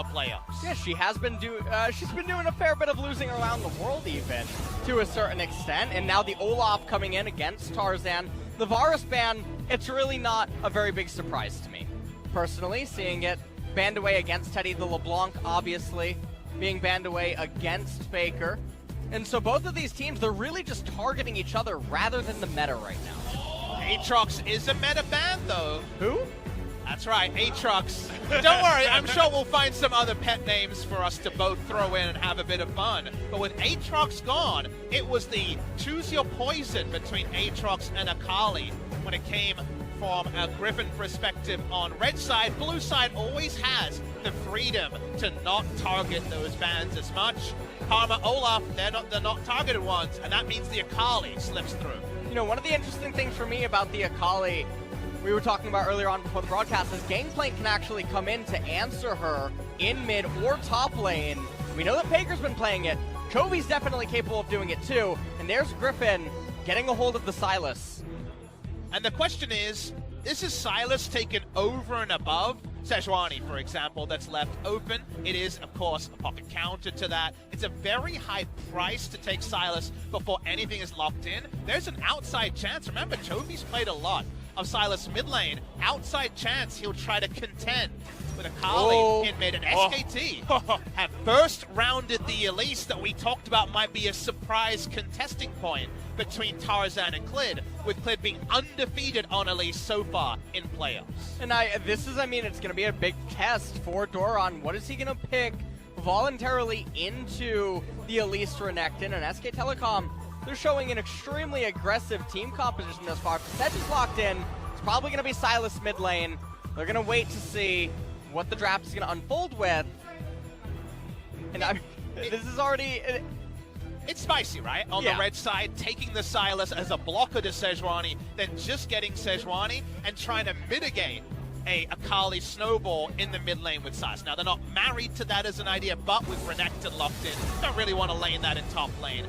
playoffs. Yeah, she has been she's been doing a fair bit of losing around the world even, to a certain extent, and now the Olaf coming in against Tarzan. The Varus ban, it's really not a very big surprise to me. Personally, seeing it banned away against Teddy, the LeBlanc obviously being banned away against Faker. And so both of these teams, they're really just targeting each other rather than the meta right now. Aatrox is a meta ban though. Who? That's right, Aatrox. Don't worry, I'm sure we'll find some other pet names for us to both throw in and have a bit of fun. But with Aatrox gone, it was the choose your poison between Aatrox and Akali when it came from a Griffin perspective on red side. Blue side always has the freedom to not target those bans as much. Karma, Olaf, they're not targeted ones, and that means the Akali slips through. You know, one of the interesting things for me about the Akali we were talking about earlier on before the broadcast is Gangplank can actually come in to answer her in mid or top lane. We know that Faker's been playing it. Chovy's definitely capable of doing it too. And there's Griffin getting a hold of the Sylas. And the question is Sylas taken over and above Sejuani, for example, that's left open? It is, of course, a pocket counter to that. It's a very high price to take Sylas before anything is locked in. There's an outside chance. Remember, Chovy's played a lot of Sylas mid lane. Outside chance he'll try to contend with Akali in mid, and SKT have first rounded the Elise that we talked about might be a surprise contesting point between Tarzan and Clid, with Clid being undefeated on Elise so far in playoffs. And it's going to be a big test for Doran. What is he going to pick voluntarily into the Elise Renekton? And SK Telecom, they're showing an extremely aggressive team composition thus far. Sedge is locked in. It's probably going to be Sylas mid lane. They're going to wait to see what the draft is going to unfold with. And this is already... It's spicy, right? On the red side, taking the Sylas as a blocker to Sejuani, then just getting Sejuani and trying to mitigate a Akali snowball in the mid lane with Sylas. Now, they're not married to that as an idea, but with Renekton locked in, don't really want to lane that in top lane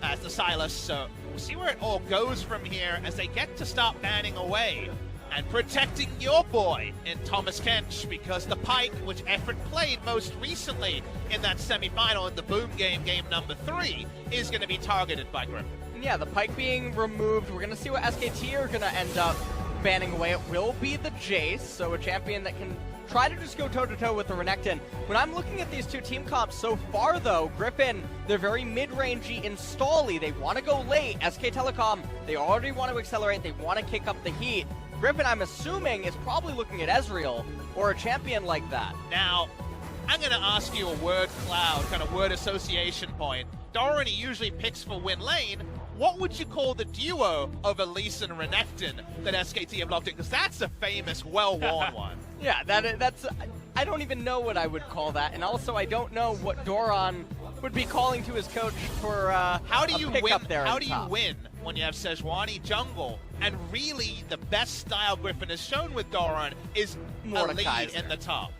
as the Sylas. So we'll see where it all goes from here as they get to start banning away and protecting your boy in Thomas Kench, because the Pyke, which Effort played most recently in that semifinal in the Boom game, game number 3, is going to be targeted by Griffin. Yeah, the Pyke being removed. We're going to see what SKT are going to end up banning away. It will be the Jace, so a champion that can try to just go toe-to-toe with the Renekton. When I'm looking at these two team comps so far, though, Griffin, they're very mid-rangey and stally. They want to go late. SK Telecom, they already want to accelerate. They want to kick up the heat. Griffin, I'm assuming, is probably looking at Ezreal or a champion like that. Now, I'm going to ask you a word cloud, kind of word association point. Doran usually picks for win lane. What would you call the duo of Elise and Renekton that SKT have locked in? Because that's a famous, well-worn one. Yeah, that's... I don't even know what I would call that. And also, I don't know what Doran would be calling to his coach for how do you win? How do you top. Win when you have Sejuani jungle? And really, the best style Griffin has shown with Doran is a lead in the top.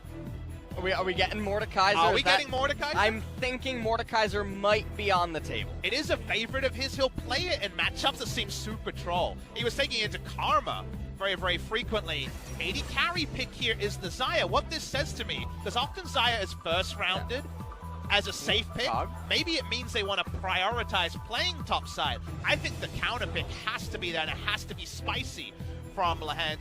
Are we getting Mordekaiser? Are we getting Mordekaiser? I'm thinking Mordekaiser might be on the table. It is a favorite of his. He'll play it in matchups that seem super troll. He was taking it into Karma very, very frequently. AD carry pick here is the Xayah. What this says to me, because often Xayah is first rounded as a safe pick. Maybe it means they want to prioritize playing top side. I think the counter pick has to be there, and it has to be spicy from Lehent.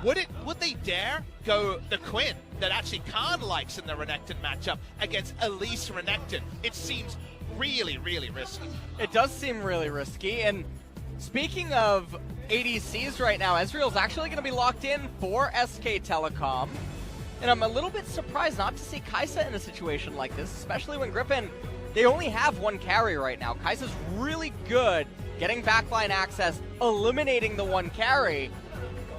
Would they dare go the Quinn that actually Khan likes in the Renekton matchup against Elise Renekton? It seems really, really risky. It does seem really risky, and speaking of ADCs right now, Ezreal's actually going to be locked in for SK Telecom. And I'm a little bit surprised not to see Kai'Sa in a situation like this, especially when Griffin, they only have one carry right now. Kai'Sa's really good getting backline access, eliminating the one carry,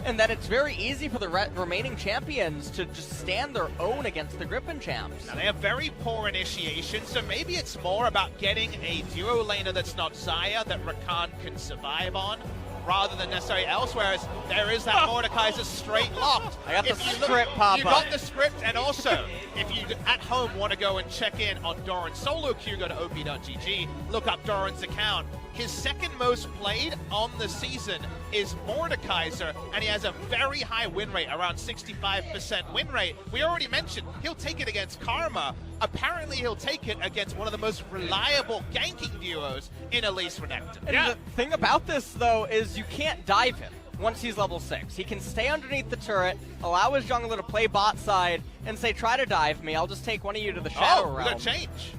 and then it's very easy for the remaining champions to just stand their own against the Griffin champs. Now, they have very poor initiation, so maybe it's more about getting a duo laner that's not Xayah that Rakan can survive on, rather than necessarily elsewhere. As there is that Mordekaiser straight locked. I got the script pop up. You got the script, and also, if you at home want to go and check in on Doran's solo queue, go to op.gg, look up Doran's account. his second most played on the season is Mordekaiser, and he has a very high win rate, around 65% win rate. We already mentioned he'll take it against Karma. Apparently he'll take it against one of the most reliable ganking duos in Elise Renekton. And the thing about this, though, is you can't dive him once he's level 6. He can stay underneath the turret, allow his jungler to play bot side, and say, try to dive me, I'll just take one of you to the Shadow Realm. Good change.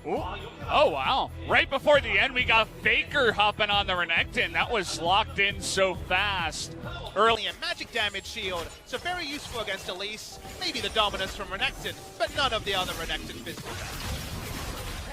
Ooh. Oh, wow. Right before the end, we got Faker hopping on the Renekton. That was locked in so fast. Early and magic damage shield, so very useful against Elise. Maybe the dominance from Renekton, but none of the other Renekton physical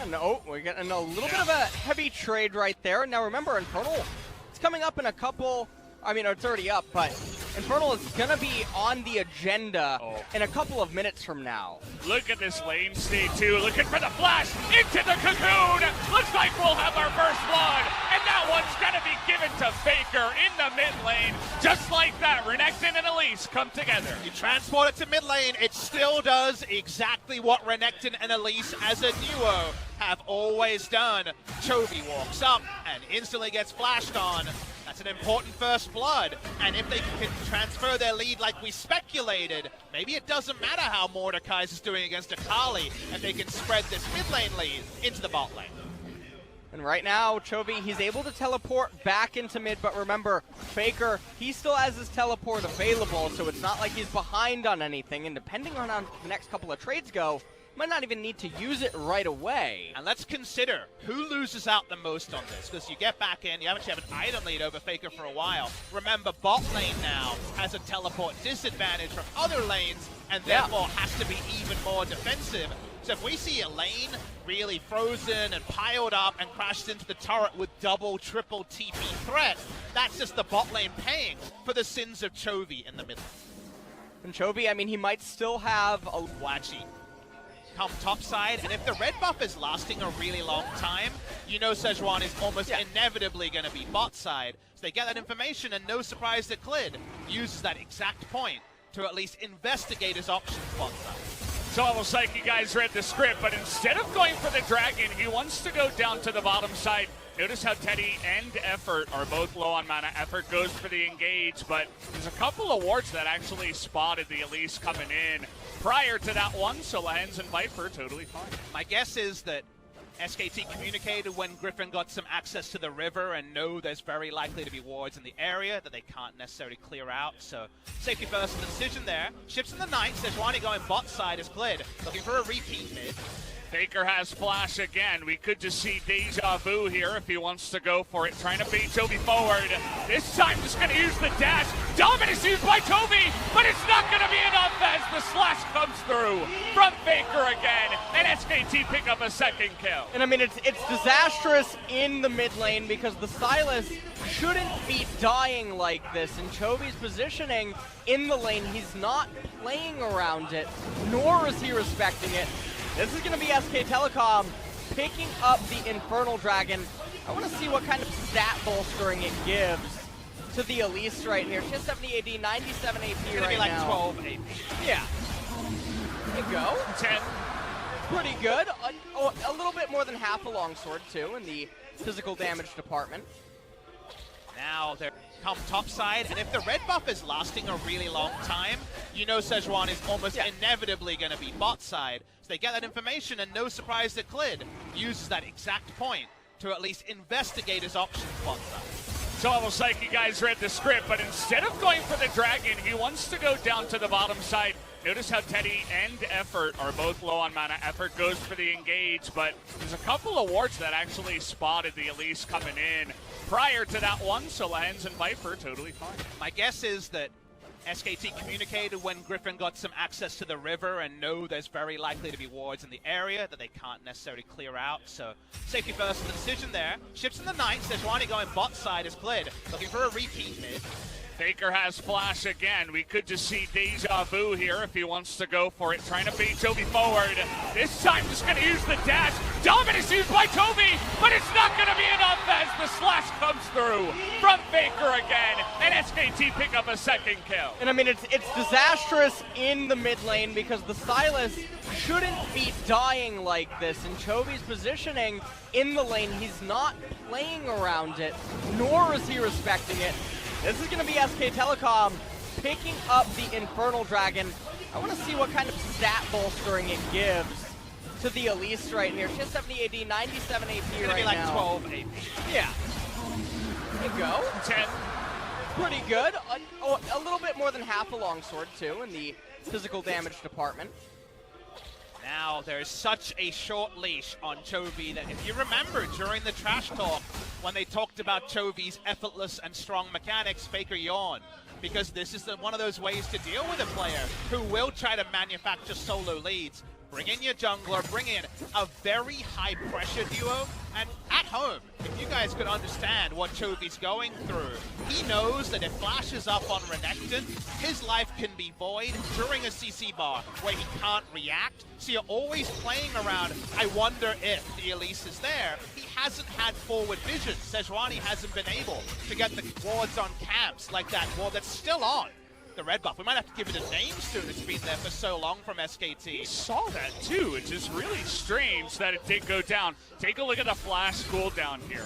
damage. And we're getting a little bit of a heavy trade right there. Now remember, Infernal, it's coming up in a couple... I mean, it's already up, but Infernal is going to be on the agenda in a couple of minutes from now. Look at this lane state, too. Looking for the flash into the cocoon. Looks like we'll have our first blood. And that one's going to be given to Faker in the mid lane. Just like that, Renekton and Elise come together. You transport it to mid lane, it still does exactly what Renekton and Elise as a duo have always done. Chovy walks up and instantly gets flashed on. That's an important first blood, and if they can transfer their lead like we speculated, maybe it doesn't matter how Mordekaiser's doing against Akali, if they can spread this mid lane lead into the bot lane. And right now, Chovy, he's able to teleport back into mid, but remember, Faker, he still has his teleport available, so it's not like he's behind on anything, and depending on how the next couple of trades go, might not even need to use it right away. And let's consider who loses out the most on this, because you get back in, you actually have an item lead over Faker for a while. Remember, bot lane now has a teleport disadvantage from other lanes, and therefore has to be even more defensive. So if we see a lane really frozen and piled up and crashed into the turret with double, triple TP threat, that's just the bot lane paying for the sins of Chovy in the middle. And Chovy, I mean, he might still have a... Watchy. Come top side, and if the red buff is lasting a really long time, you know Sejuani is almost inevitably going to be bot side. So they get that information, and no surprise that Clid uses that exact point to at least investigate his options bot side. It's almost like you guys read the script, but instead of going for the dragon, he wants to go down to the bottom side. Notice how Teddy and Effort are both low on mana. Effort goes for the engage, but there's a couple of wards that actually spotted the Elise coming in prior to that one, so Lens and Viper totally fine. My guess is that SKT communicated when Griffin got some access to the river and know there's very likely to be wards in the area that they can't necessarily clear out, so safety first in the decision there. Ships in the night, Sejuani going bot side as Clid, looking for a repeat mid. Faker has flash again. We could just see deja vu here if he wants to go for it. Trying to bait Chovy forward. This time just going to use the dash. Dominance used by Chovy, but it's not going to be enough as the slash comes through from Faker again. And SKT pick up a second kill. And I mean, it's disastrous in the mid lane because the Sylas shouldn't be dying like this. And Chovy's positioning in the lane, he's not playing around it, nor is he respecting it. This is going to be SK Telecom picking up the Infernal Dragon. I want to see what kind of stat bolstering it gives to the Elise right here. She has 70 AD, 97 AP right now. It's going to be like 12 AP. Yeah. There you go. 10. Pretty good. A little bit more than half a longsword, too, in the physical damage department. Now they're come top side, and if the red buff is lasting a really long time, you know Sejuani is almost inevitably going to be bot side. So they get that information, and no surprise that Clid uses that exact point to at least investigate his options bot side. It's almost like you guys read the script, but instead of going for the dragon, he wants to go down to the bottom side. Notice how Teddy and Effort are both low on mana. Effort goes for the engage, but there's a couple of wards that actually spotted the Elise coming in prior to that one, so Lens and Viper totally fine. My guess is that SKT communicated when Griffin got some access to the river and know there's very likely to be wards in the area that they can't necessarily clear out, so safety first in the decision there. Ships in the night, Sejuani going bot side as Clid, looking for a repeat mid. Faker has flash again. We could just see deja vu here if he wants to go for it. Trying to bait Chovy forward. This time just going to use the dash. Dominance used by Chovy, but it's not going to be enough as the slash comes through from Faker again. And SKT pick up a second kill. And I mean, it's disastrous in the mid lane because the Sylas shouldn't be dying like this, and Chovy's positioning in the lane, he's not playing around it, nor is he respecting it. This is going to be SK Telecom picking up the Infernal Dragon. I want to see what kind of stat bolstering it gives to the Elise right here. She has 70 AD, 97 AP It's gonna right be like now. 12 AP. Yeah. There you go. 10. Pretty good. A little bit more than half a longsword, too, in the physical damage department. Now, there's such a short leash on Chovy that if you remember during the trash talk when they talked about Chovy's effortless and strong mechanics, Faker yawned. Because this is one of those ways to deal with a player who will try to manufacture solo leads. Bring in your jungler, bring in a very high pressure duo, and at home, if you guys could understand what Chovy's going through, he knows that if Flash is up on Renekton, his life can be void during a CC bar where he can't react, so you're always playing around, I wonder if the Elise is there. He hasn't had forward vision. Sejuani hasn't been able to get the wards on camps like that ward that's still on. The red buff. We might have to give it a name soon. It's been there for so long from SKT. Saw that too. It's just really strange that it did go down. Take a look at the flash cooldown here.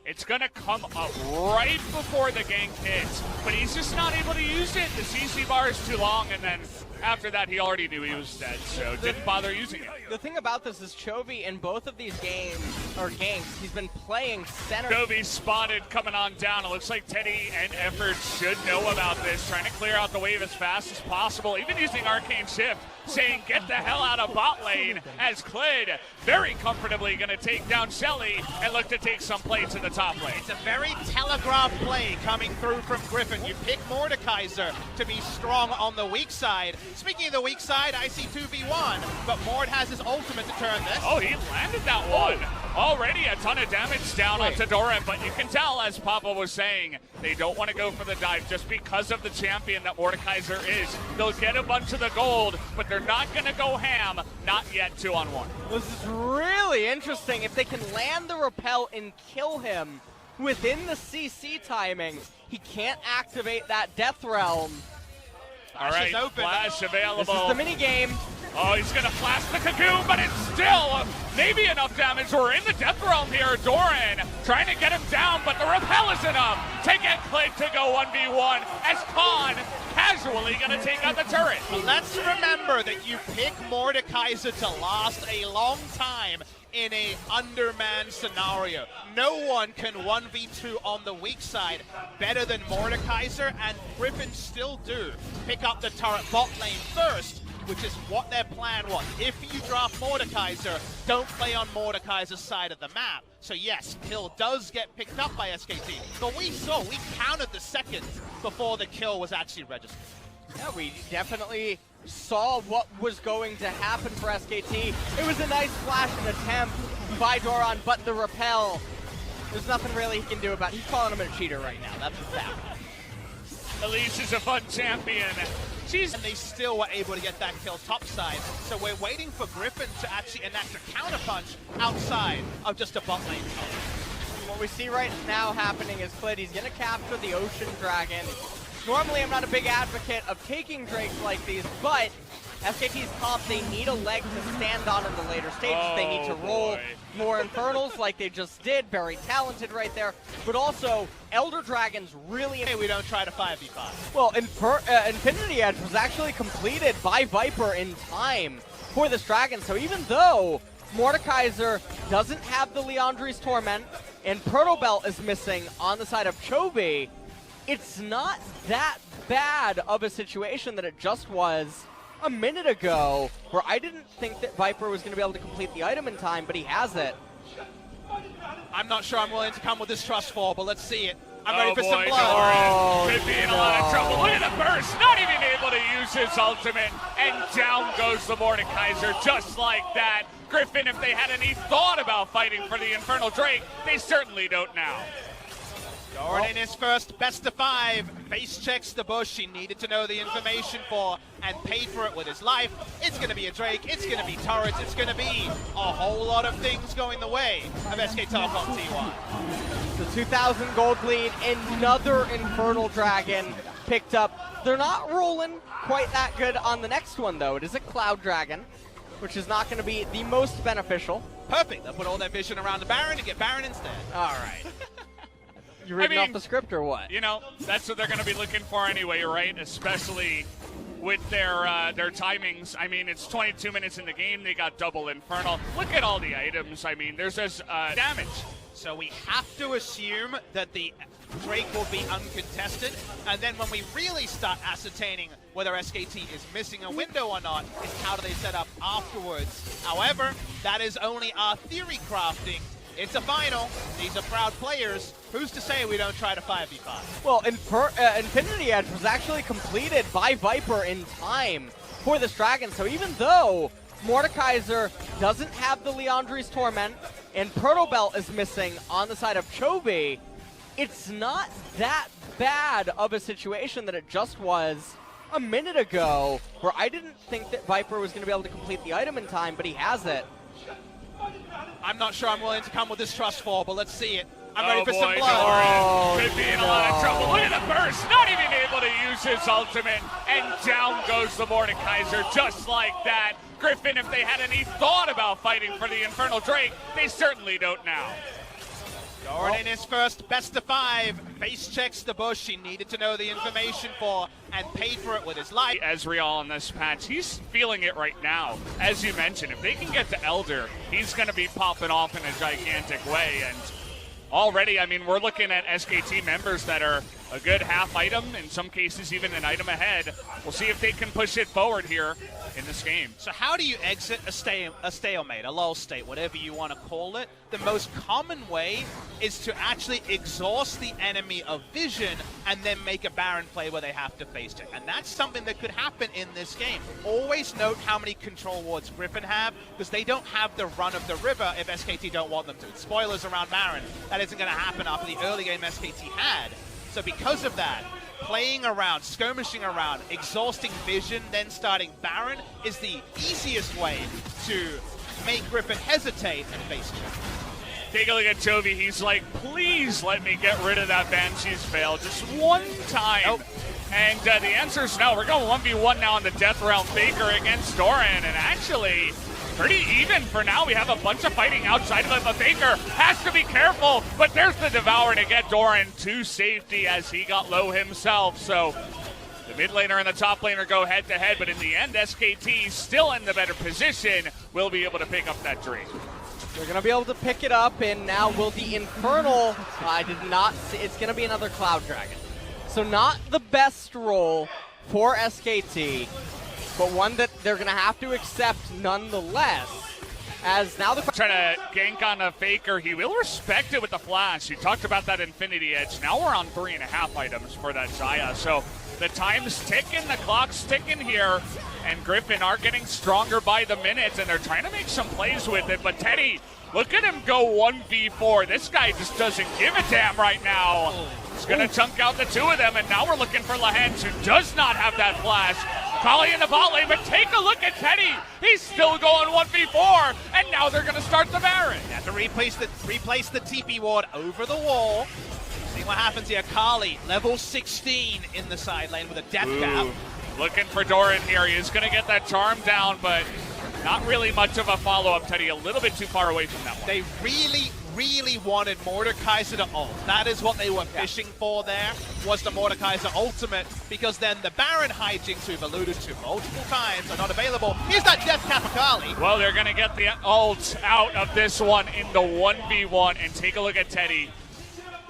It's going to come up right before the gank hits, but he's just not able to use it. The CC bar is too long, and then after that, he already knew he was dead, so didn't bother using it. The thing about this is Chovy in both of these games, or ganks, he's been playing center. Chovy spotted coming on down. It looks like Teddy and Effort should know about this, trying to clear out the wave as fast as possible, even using Arcane Shift, saying get the hell out of bot lane, as Klid very comfortably going to take down Shelly and look to take some plates in the top lane. It's a very telegraphed play coming through from Griffin. You pick Mordekaiser to be strong on the weak side. Speaking of the weak side, I see 2v1, but Mord has his ultimate to turn this. Oh, he landed that one. Already a ton of damage down onto Doran, but you can tell, as Papa was saying, they don't want to go for the dive just because of the champion that Mordekaiser is. They'll get a bunch of the gold, but they're not going to go ham. Not yet 2-on-1. This is really interesting. If they can land the repel and kill him within the CC timing, he can't activate that Death Realm. All right, flash available. This is the mini game. Oh, he's going to flash the Cocoon, but it's still maybe enough damage. We're in the Death Realm here. Doran trying to get him down, but the repel is enough to get Klid to go 1v1 as Khan casually going to take out the turret. Let's remember that you pick Mordekaiser to last a long time in a undermanned scenario. No one can 1v2 on the weak side better than Mordekaiser, and Griffin still do pick up the turret bot lane first, which is what their plan was. If you draft Mordekaiser, don't play on Mordekaiser's side of the map. So yes, kill does get picked up by SKT, but we counted the seconds before the kill was actually registered. Yeah, we definitely saw what was going to happen for SKT. It was a nice flash and attempt by Doran, but the repel, there's nothing really he can do about it. He's calling him a cheater right now. That's what's happening. Elise is a fun champion. And they still were able to get that kill topside. So we're waiting for Griffin to actually enact a counterpunch outside of just a bot lane. What we see right now happening is Klid, he's going to capture the Ocean Dragon. Normally, I'm not a big advocate of taking Drakes like these, but SKT's comp, they need a leg to stand on in the later stages. They need to roll more Infernals like they just did. Very talented right there. But also, Elder Dragon's really... Hey, we don't try to 5v5. Well, Infinity Edge was actually completed by Viper in time for this Dragon. So even though Mordekaiser doesn't have the Leandri's Torment and Protobelt is missing on the side of Chovy, it's not that bad of a situation that it just was a minute ago, where I didn't think that Viper was going to be able to complete the item in time, but he has it. I'm not sure I'm willing to come with this trust fall, but let's see it. I'm ready for some blood. Doran could be in a lot of trouble. Look at the burst, not even able to use his ultimate, and down goes the Mordekaiser just like that. Griffin, if they had any thought about fighting for the Infernal Drake, they certainly don't now. Doran in his first best of 5, face checks the bush he needed to know the information for and paid for it with his life. It's going to be a Drake, it's going to be turrets, it's going to be a whole lot of things going the way of SK Telecom T1. The 2,000 gold lead, another Infernal Dragon picked up. They're not rolling quite that good on the next one though. It is a Cloud Dragon. which is not going to be the most beneficial. Perfect. They'll put all their vision around the Baron and get Baron instead. All right. You reading off the script or what? You know, that's what they're going to be looking for anyway, right? Especially with their timings. I mean, it's 22 minutes in the game. They got double Infernal. Look at all the items. I mean, there's this damage. So we have to assume that the Drake will be uncontested, and then when we really start ascertaining whether SKT is missing a window or not, is how do they set up afterwards. However, that is only our theory crafting. It's a final. These are proud players. Who's to say we don't try to 5v5? Well, Infinity Edge was actually completed by Viper in time for this Dragon, so even though Mordekaiser doesn't have the Leandri's Torment, and Protobelt is missing on the side of Chovy, it's not that bad of a situation that it just was a minute ago, where I didn't think that Viper was going to be able to complete the item in time, but he has it. I'm not sure I'm willing to come with this trust fall, but let's see it. I'm ready for some blood. Doran could be in a lot of trouble. Look at the burst, not even able to use his ultimate, and down goes the Mordekaiser just like that. Griffin, if they had any thought about fighting for the Infernal Drake, they certainly don't now. Doran in his first best of 5, face checks the bush he needed to know the information for, and paid for it with his life. Ezreal on this patch, he's feeling it right now. As you mentioned, if they can get to Elder, he's going to be popping off in a gigantic way, and already, I mean, we're looking at SKT members that are a good half item, in some cases even an item ahead. We'll see if they can push it forward here in this game. So how do you exit a stalemate, a lull state, whatever you want to call it? The most common way is to actually exhaust the enemy of vision and then make a Baron play where they have to face it. And that's something that could happen in this game. Always note how many control wards Griffin have, because they don't have the run of the river if SKT don't want them to. Spoilers around Baron. That isn't going to happen after the early game SKT had. So because of that, playing around, skirmishing around, exhausting vision, then starting Baron is the easiest way to make Griffin hesitate and face it. Take a look at Chovy. He's like, please let me get rid of that Banshee's Veil just one time. Nope. And the answer is no. We're going 1v1 now in the death round. Faker against Doran, and actually pretty even for now. We have a bunch of fighting outside of it, but Faker has to be careful. But there's the Devourer to get Doran to safety as he got low himself. So the mid laner and the top laner go head to head, but in the end, SKT still in the better position, will be able to pick up that Drake. They're going to be able to pick it up, and now will the Infernal, I did not see, it's going to be another Cloud Dragon. So not the best role for SKT, but one that they're going to have to accept nonetheless. As now the trying to gank on a Faker, he will respect it with the flash. You talked about that Infinity Edge. Now we're on 3.5 items for that Xayah. So the time's ticking, the clock's ticking here, and Griffin are getting stronger by the minute, and they're trying to make some plays with it. But Teddy, look at him go 1v4. This guy just doesn't give a damn right now. He's going to chunk out the two of them, and now we're looking for Lehens, who does not have that flash. Kali in the bot lane, but take a look at Teddy. He's still going 1v4, and now they're going to start the Baron. They have to replace the TP ward over the wall. See what happens here. Kali, level 16 in the side lane with a death cap. Looking for Doran here. He is going to get that charm down, but not really much of a follow-up. Teddy a little bit too far away from that one. They really wanted Mordekaiser to ult. That is what they were fishing for there, was the Mordekaiser ultimate, because then the Baron hijinks we've alluded to multiple times are not available. Here's that death cap of Kali. Well, they're going to get the ult out of this one in the 1v1, and take a look at Teddy.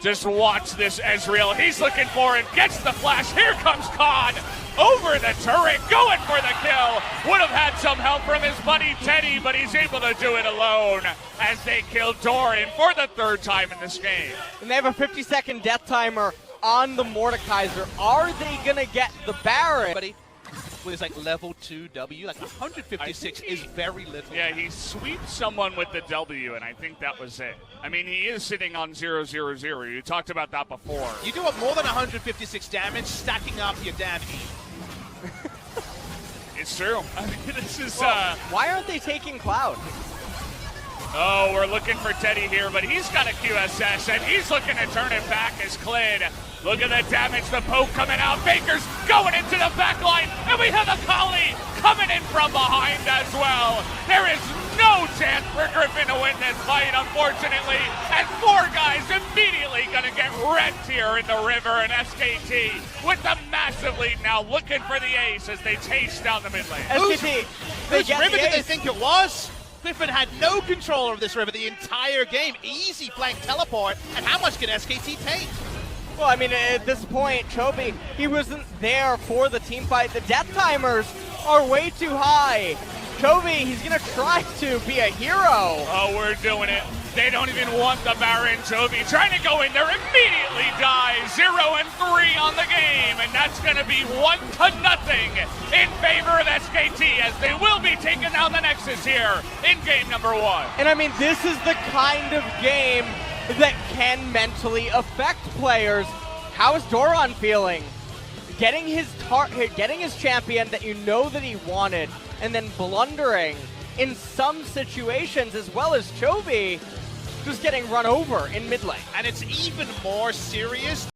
Just watch this Ezreal. He's looking for it, gets the flash. Here comes Khan over the turret, going for the kill. Would have had some help from his buddy Teddy, but he's able to do it alone as they kill Doran for the third time in this game. And they have a 50-second death timer on the Mordekaiser. Are they going to get the Baron? Buddy, with his like level 2 W, like 156 is very little. Yeah, he sweeps someone with the W, and I think that was it. I mean, he is sitting on 0-0-0. You talked about that before. You do more than 156 damage stacking up your damage. It's true. I mean, this is... why aren't they taking Cloud? Oh, we're looking for Teddy here, but he's got a QSS, and he's looking to turn it back as Clid. Look at the damage, the poke coming out. Baker's going into the back line, and we have a Kali coming in from behind as well. There is no chance for Griffin to win this fight, unfortunately, and 4 guys immediately going to get wrecked here in the river, and SKT with the massive lead now looking for the ace as they chase down the mid lane. SKT, Whose river did they think it was? Griffin had no control over this river the entire game. Easy flank teleport, and how much can SKT take? Well, I mean, at this point, Chovy, he wasn't there for the team fight. The death timers are way too high. Chovy, he's going to try to be a hero. Oh, we're doing it. They don't even want the Baron. Chovy trying to go in there, immediately dies. 0-3 on the game, and that's going to be 1-0 in favor of SKT as they will be taking down the Nexus here in game number 1. And I mean, this is the kind of game that can mentally affect players. How is Doran feeling? Getting his champion that you know that he wanted, and then blundering in some situations, as well as Chovy just getting run over in mid lane. And it's even more serious